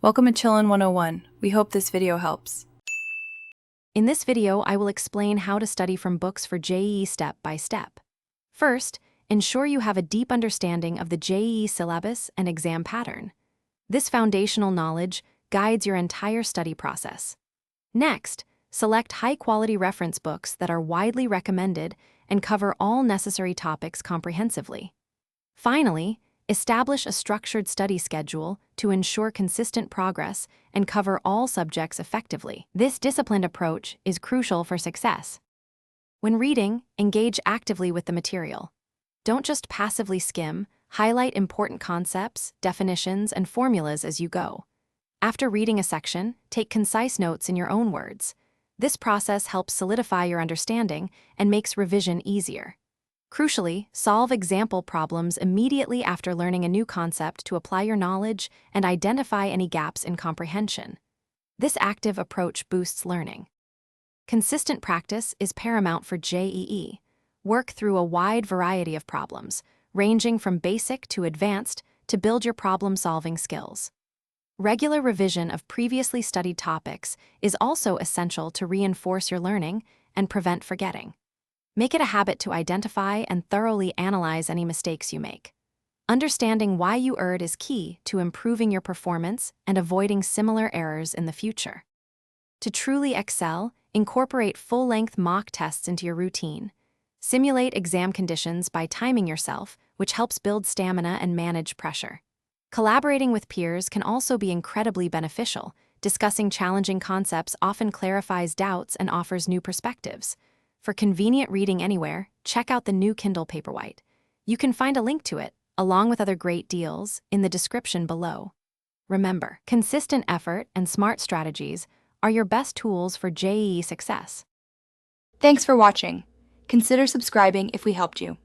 Welcome to Chillin' 101. We hope this video helps. In this video, I will explain how to study from books for JEE step by step. First, ensure you have a deep understanding of the JEE syllabus and exam pattern. This foundational knowledge guides your entire study process. Next, select high-quality reference books that are widely recommended and cover all necessary topics comprehensively. Finally, establish a structured study schedule to ensure consistent progress and cover all subjects effectively. This disciplined approach is crucial for success. When reading, engage actively with the material. Don't just passively skim, highlight important concepts, definitions, and formulas as you go. After reading a section, take concise notes in your own words. This process helps solidify your understanding and makes revision easier. Crucially, solve example problems immediately after learning a new concept to apply your knowledge and identify any gaps in comprehension. This active approach boosts learning. Consistent practice is paramount for JEE. Work through a wide variety of problems, ranging from basic to advanced, to build your problem-solving skills. Regular revision of previously studied topics is also essential to reinforce your learning and prevent forgetting. Make it a habit to identify and thoroughly analyze any mistakes you make. Understanding why you erred is key to improving your performance and avoiding similar errors in the future. To truly excel, incorporate full-length mock tests into your routine. Simulate exam conditions by timing yourself, which helps build stamina and manage pressure. Collaborating with peers can also be incredibly beneficial. Discussing challenging concepts often clarifies doubts and offers new perspectives. For convenient reading anywhere, check out the new Kindle Paperwhite. You can find a link to it, along with other great deals, in the description below. Remember, consistent effort and smart strategies are your best tools for JEE success. Thanks for watching. Consider subscribing if we helped you.